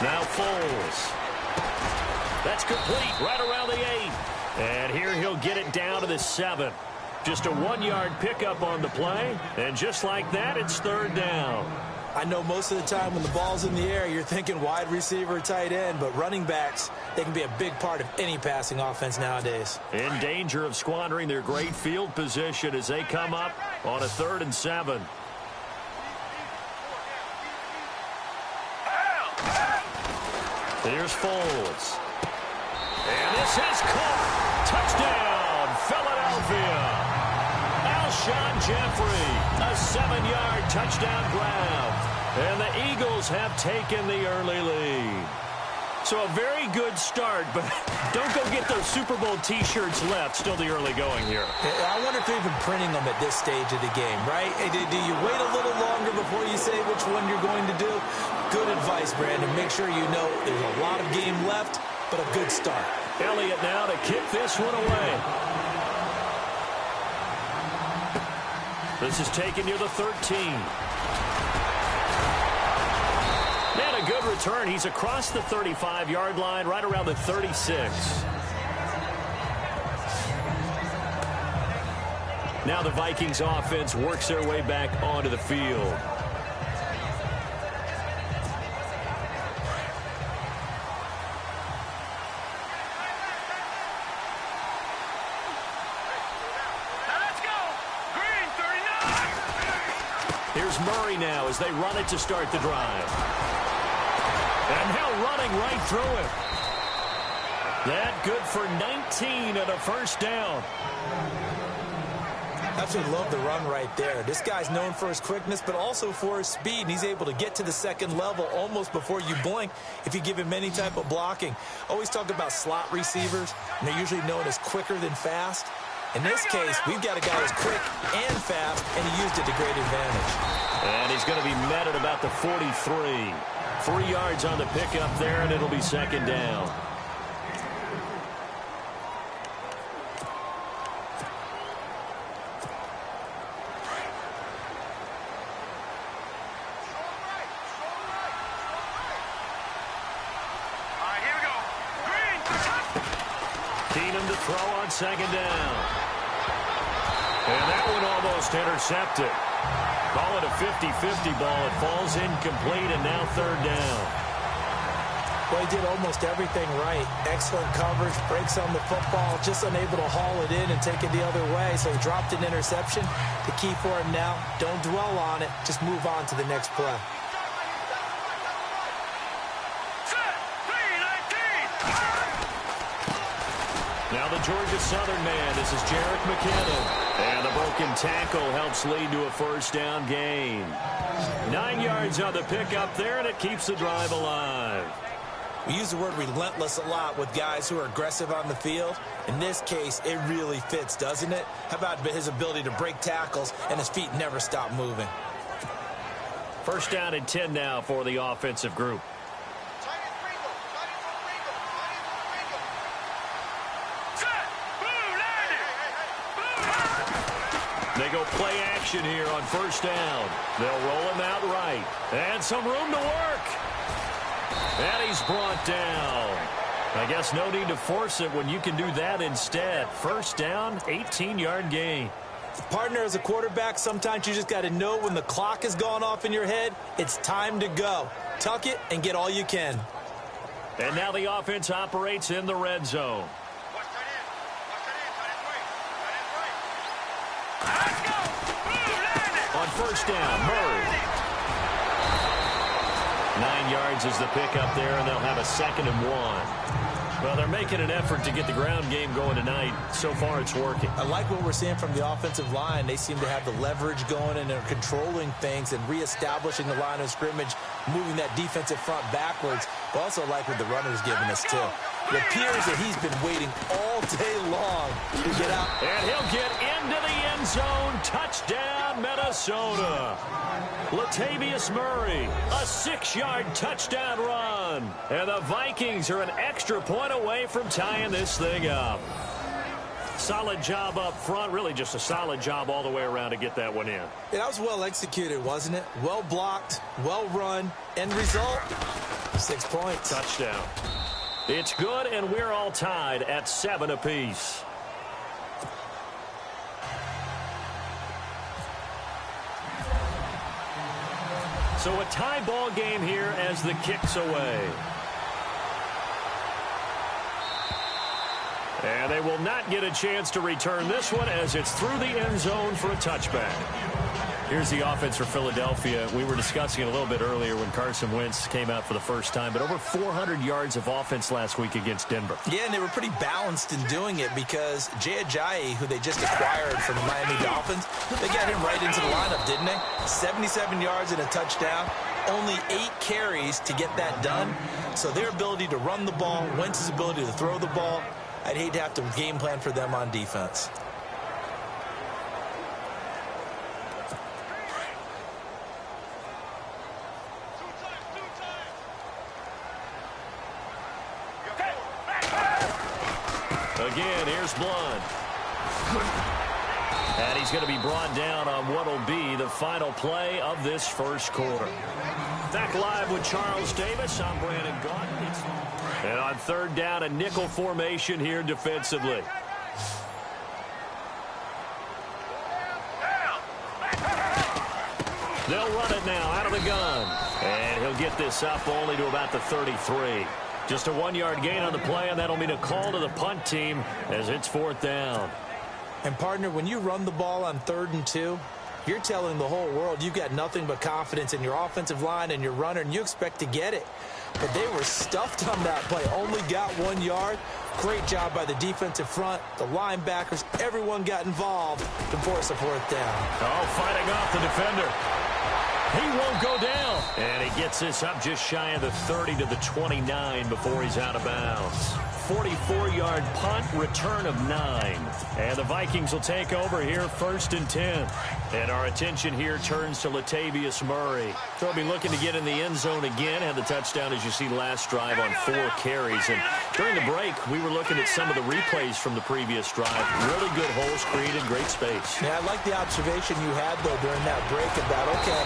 Now Foles. That's complete right around the 8. And here he'll get it down to the 7. Just a 1-yard pickup on the play. And just like that, it's third down. I know most of the time when the ball's in the air, you're thinking wide receiver, tight end, but running backs, they can be a big part of any passing offense nowadays. In danger of squandering their great field position as they come up on a 3rd and 7. Here's Foles. And this is caught. Touchdown, Philadelphia. Alshon Jeffrey, a 7-yard touchdown grab. And the Eagles have taken the early lead. So a very good start, but don't go get those Super Bowl T-shirts left. Still the early going here. I wonder if they're even printing them at this stage of the game, right? Do you wait a little longer before you say which one you're going to do? Good advice, Brandon. Make sure you know there's a lot of game left, but a good start. Elliott now to kick this one away. This is taken near the 13. And a good return. He's across the 35-yard line, right around the 36. Now the Vikings offense works their way back onto the field. Here's Murray now as they run it to start the drive. And now running right through it. That good for 19 and a first down. Absolutely love the run right there. This guy's known for his quickness, but also for his speed. And he's able to get to the second level almost before you blink if you give him any type of blocking. Always talk about slot receivers, and they're usually known as quicker than fast. In this case, we've got a guy who's quick and fast, and he used it to great advantage. And he's going to be met at about the 43. 3 yards on the pickup there, and it'll be second down. Keenum to throw on second down. And that one almost intercepted. Call it a 50-50 ball. It falls incomplete, and now third down. Well, he did almost everything right. Excellent coverage, breaks on the football, just unable to haul it in and take it the other way. So he dropped an interception. The key for him now, don't dwell on it. Just move on to the next play. Now the Georgia Southern man. This is Jerick McKinnon. And the broken tackle helps lead to a first down gain. 9 yards on the pickup there, and it keeps the drive alive. We use the word relentless a lot with guys who are aggressive on the field. In this case, it really fits, doesn't it? How about his ability to break tackles and his feet never stop moving? First down and 10 now for the offensive group. They go play action here on first down. They'll roll him out right. And some room to work. And he's brought down. I guess no need to force it when you can do that instead. First down, 18-yard gain. Partner, as a quarterback, sometimes you just got to know when the clock has gone off in your head, it's time to go. Tuck it and get all you can. And now the offense operates in the red zone. On first down, Murray. 9 yards is the pickup there, and they'll have a 2nd and 1. Well, they're making an effort to get the ground game going tonight. So far, it's working. I like what we're seeing from the offensive line. They seem to have the leverage going, and they're controlling things and reestablishing the line of scrimmage, moving that defensive front backwards. But also like what the runner's giving us, too. It appears that he's been waiting all day long to get out. And he'll get into the end zone. Touchdown, Minnesota. Latavius Murray, a 6-yard touchdown run. And the Vikings are an extra point away from tying this thing up. Solid job up front. Really just a solid job all the way around to get that one in. Yeah, that was well executed, wasn't it? Well blocked, well run. End result, 6 points. Touchdown. It's good, and we're all tied at 7 apiece. So a tie ball game here as the kick's away. And they will not get a chance to return this one as it's through the end zone for a touchback. Here's the offense for Philadelphia. We were discussing it a little bit earlier when Carson Wentz came out for the first time, but over 400 yards of offense last week against Denver. Yeah, and they were pretty balanced in doing it because Jay Ajayi, who they just acquired from the Miami Dolphins, they got him right into the lineup, didn't they? 77 yards and a touchdown. Only 8 carries to get that done. So their ability to run the ball, Wentz's ability to throw the ball, I'd hate to have to game plan for them on defense. Again, here's Blunt. And he's going to be brought down on what will be the final play of this first quarter. Back live with Charles Davis. I'm Brandon Gaudin. And on third down, a nickel formation here defensively. They'll run it now out of the gun. And he'll get this up only to about the 33. Just a 1-yard gain on the play, and that'll mean a call to the punt team as it's 4th down. And, partner, when you run the ball on 3rd and 2, you're telling the whole world you've got nothing but confidence in your offensive line and your runner, and you expect to get it. But they were stuffed on that play, only got 1 yard. Great job by the defensive front, the linebackers, everyone got involved to force a 4th down. Oh, fighting off the defender. He won't go down. And he gets this up just shy of the 30 to the 29 before he's out of bounds. 44-yard punt, return of 9. And the Vikings will take over here 1st and 10. And our attention here turns to Latavius Murray. They'll be looking to get in the end zone again. Had the touchdown, as you see, last drive on 4 carries. And during the break, we were looking at some of the replays from the previous drive. Really good holes created, great space. Yeah, I like the observation you had, though, during that break about, okay,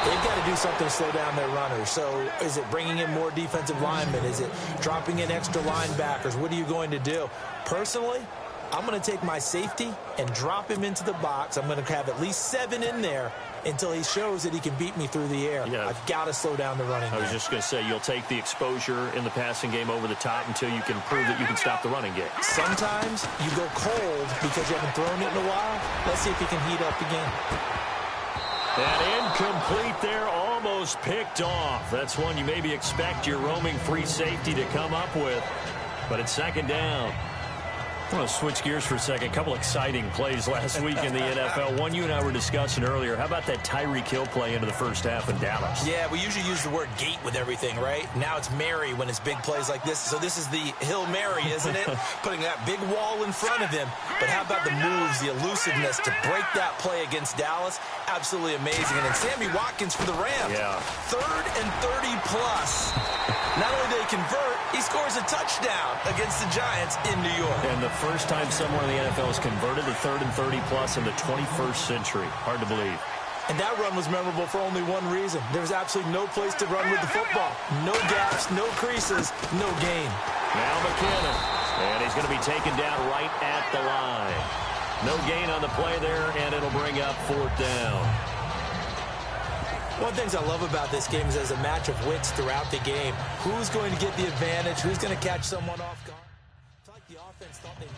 they've got to do something to slow down their runners. So is it bringing in more defensive linemen? Is it dropping in extra linebackers? What are you going to do? Personally, I'm going to take my safety and drop him into the box. I'm going to have at least 7 in there until he shows that he can beat me through the air. Yeah. I've got to slow down the running game. I was just going to say, you'll take the exposure in the passing game over the top until you can prove that you can stop the running game. Sometimes you go cold because you haven't thrown it in a while. Let's see if he can heat up again. And incomplete there, almost picked off. That's one you maybe expect your roaming free safety to come up with. But it's 2nd down. I want to switch gears for a second. A couple exciting plays last week in the NFL. One you and I were discussing earlier. How about that Tyreek Hill play into the first half in Dallas? Yeah, we usually use the word gate with everything, right? Now it's Mary when it's big plays like this. So this is the Hill Mary, isn't it? Putting that big wall in front of him. But how about the moves, the elusiveness to break that play against Dallas? Absolutely amazing. And then Sammy Watkins for the Rams. Yeah. 3rd and 30 plus. Not only do they convert, he scores a touchdown against the Giants in New York. And the first time someone in the NFL has converted a 3rd and 30 plus in the 21st century. Hard to believe. And that run was memorable for only one reason. There was absolutely no place to run with the football. No gaps, no creases, no gain. Now McKinnon. And he's going to be taken down right at the line. No gain on the play there, and it'll bring up 4th down. One of the things I love about this game is there's a match of wits throughout the game. Who's going to get the advantage? Who's going to catch someone off guard? It's like the offense thought they might.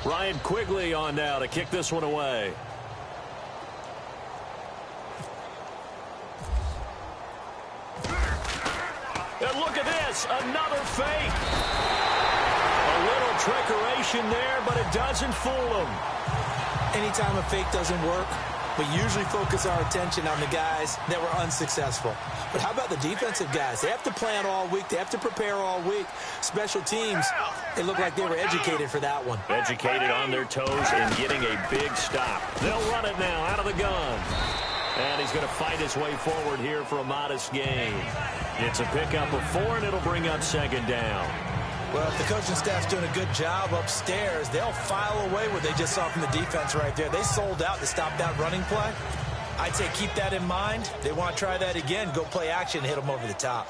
Ryan Quigley on now to kick this one away. And look at this, another fake. A little trickeration there, but it doesn't fool them. Anytime a fake doesn't work, we usually focus our attention on the guys that were unsuccessful. But how about the defensive guys? They have to plan all week. They have to prepare all week. Special teams, it looked like they were educated for that one. Educated on their toes and getting a big stop. They'll run it now out of the gun. And he's going to fight his way forward here for a modest gain. It's a pickup of 4, and it'll bring up 2nd down. Well, if the coaching staff's doing a good job upstairs, they'll file away what they just saw from the defense right there. They sold out to stop that running play. I'd say keep that in mind. They want to try that again. Go play action, hit them over the top.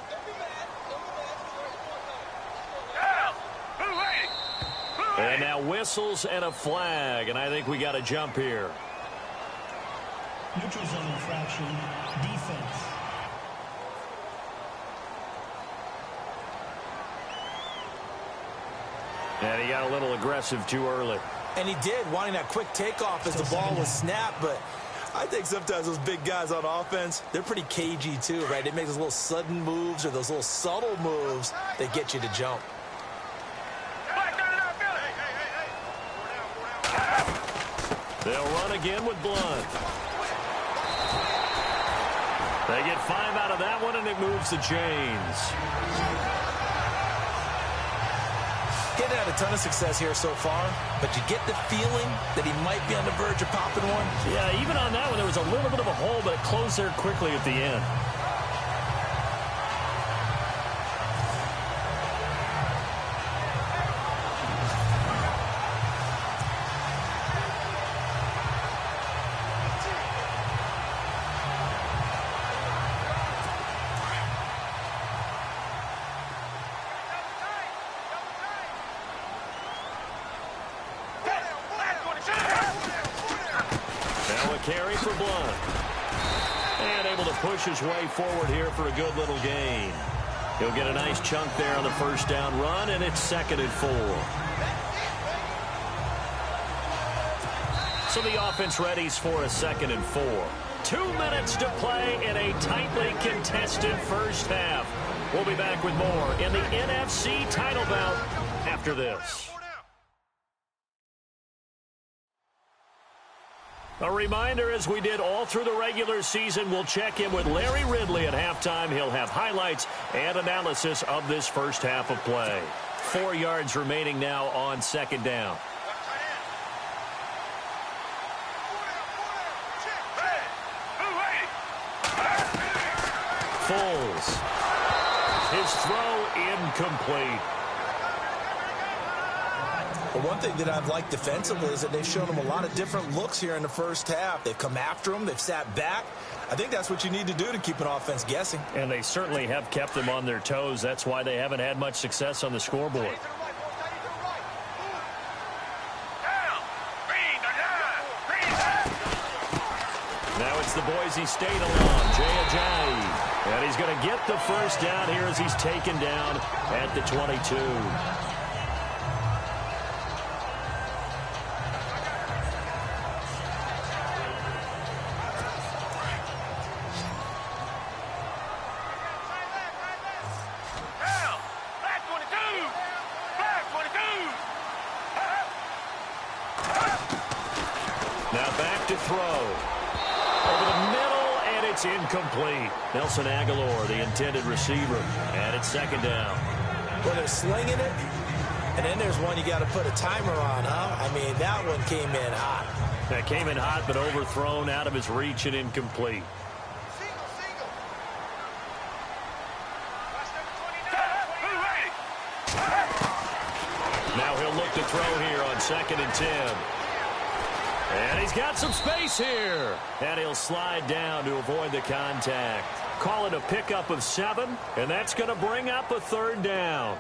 And now whistles and a flag, and I think we got a jump here. Neutral zone infraction, defense. And he got a little aggressive too early. And he did, wanting that quick takeoff as the ball was snapped, but I think sometimes those big guys on offense, they're pretty cagey too, right? They make those little sudden moves or those little subtle moves that get you to jump. They'll run again with Blunt. They get 5 out of that one, and it moves the chains. Getting had a ton of success here so far, but you get the feeling that he might be on the verge of popping one. Yeah, even on that one, there was a little bit of a hole, but it closed there quickly at the end. Carry for Blunt. And able to push his way forward here for a good little gain. He'll get a nice chunk there on the first down run, and it's 2nd and 4. So the offense readies for a 2nd and 4. 2 minutes to play in a tightly contested first half. We'll be back with more in the NFC title bout after this. A reminder, as we did all through the regular season, we'll check in with Larry Ridley at halftime. He'll have highlights and analysis of this first half of play. 4 yards remaining now on 2nd down. Foles. His throw incomplete. But one thing that I've liked defensively is that they've shown him a lot of different looks here in the first half. They've come after him. They've sat back. I think that's what you need to do to keep an offense guessing. And they certainly have kept them on their toes. That's why they haven't had much success on the scoreboard. Now it's the Boise State alum, Jay Ajayi. And he's going to get the first down here as he's taken down at the 22. Incomplete. Nelson Aguilar, the intended receiver, and it's 2nd down. Well, they're slinging it, and then there's one you got to put a timer on, huh? I mean, that one came in hot. That came in hot, but overthrown, out of his reach, and incomplete. Now he'll look to throw here on 2nd and 10. And he's got some space here. And he'll slide down to avoid the contact. Call it a pickup of 7, and that's going to bring up a 3rd down.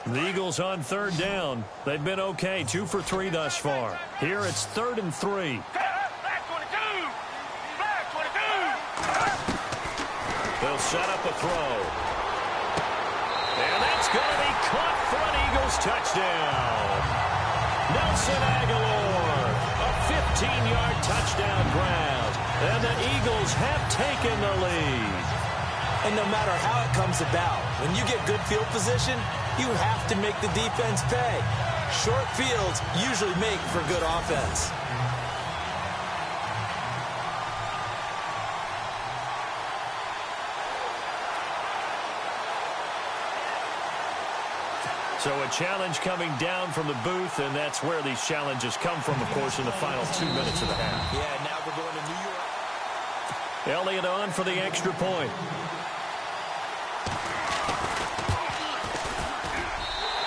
The Eagles on 3rd down. They've been okay, 2 for 3 thus far. Here it's 3rd and 3. They'll set up a throw. And that's going to be caught for an Eagles touchdown. Nelson Aguilar, a 15-yard touchdown grab. And the Eagles have taken the lead. And no matter how it comes about, when you get good field position, you have to make the defense pay. Short fields usually make for good offense. So a challenge coming down from the booth, and that's where these challenges come from, of course, in the final 2 minutes of the half. Yeah, now we're going to New York. Elliott on for the extra point.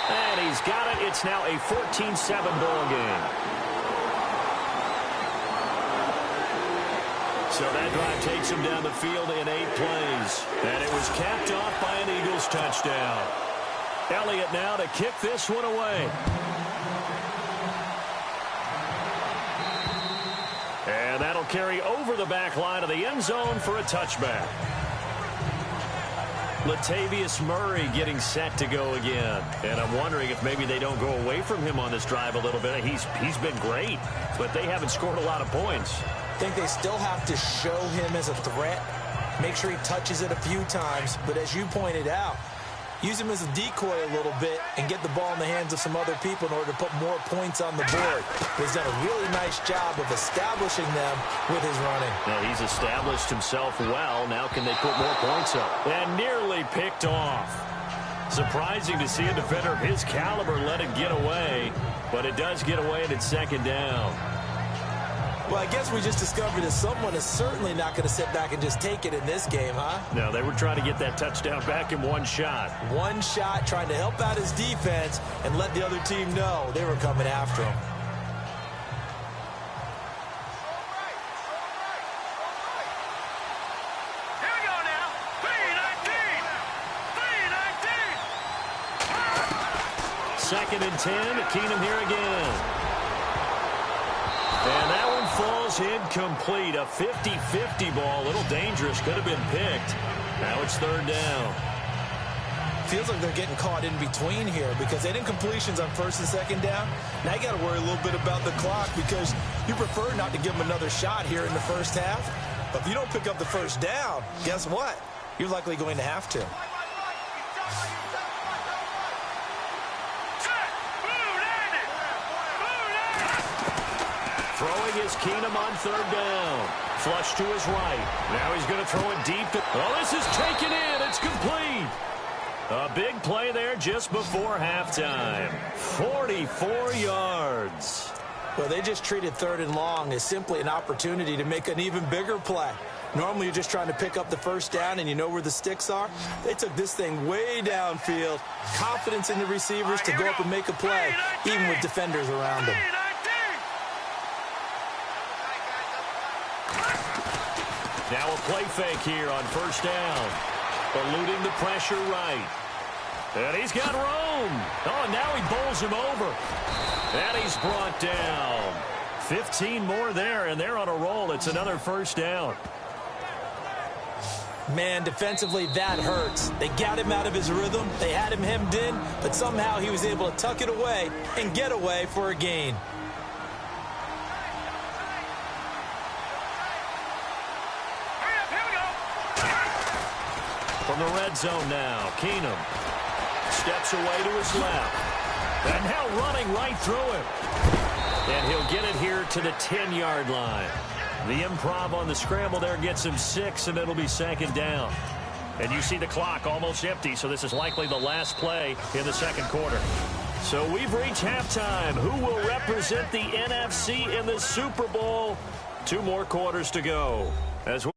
And he's got it. It's now a 14-7 ball game. So that drive takes him down the field in 8 plays. And it was capped off by an Eagles touchdown. Elliott now to kick this one away. And that'll carry over the back line of the end zone for a touchback. Latavius Murray getting set to go again. And I'm wondering if maybe they don't go away from him on this drive a little bit. He's been great, but they haven't scored a lot of points. I think they still have to show him as a threat. Make sure he touches it a few times. But as you pointed out, use him as a decoy a little bit and get the ball in the hands of some other people in order to put more points on the board. But he's done a really nice job of establishing them with his running. Now he's established himself well. Now can they put more points up? And nearly picked off. Surprising to see a defender of his caliber let it get away. But it does get away and it's second down. Well, I guess we just discovered that someone is certainly not going to sit back and just take it in this game, huh? No, they were trying to get that touchdown back in one shot. One shot, trying to help out his defense and let the other team know they were coming after him. Here we go now. 3-19. 3-19. Second and 10. Keenum here again. And that one falls incomplete. A 50-50 ball. A little dangerous. Could have been picked. Now it's third down. Feels like they're getting caught in between here because they didn't completions on first and second down. Now you got to worry a little bit about the clock because you prefer not to give them another shot here in the first half. But if you don't pick up the first down, guess what? You're likely going to have to. Throwing is Keenum on third down. Flush to his right. Now he's going to throw it deep. Oh, this is taken in. It's complete. A big play there just before halftime. 44 yards. Well, they just treated third and long as simply an opportunity to make an even bigger play. Normally, you're just trying to pick up the first down and you know where the sticks are. They took this thing way downfield. Confidence in the receivers to go up and make a play, even with defenders around them. Now a play fake here on first down. Eluding the pressure right. And he's got room. Oh, now he bowls him over. And he's brought down. 15 more there, and they're on a roll. It's another first down. Man, defensively, that hurts. They got him out of his rhythm. They had him hemmed in, but somehow he was able to tuck it away and get away for a gain. From the red zone now, Keenum steps away to his left. And now running right through him. And he'll get it here to the 10-yard line. The improv on the scramble there gets him 6, and it'll be second down. And you see the clock almost empty, so this is likely the last play in the second quarter. So we've reached halftime. Who will represent the NFC in the Super Bowl? 2 more quarters to go. As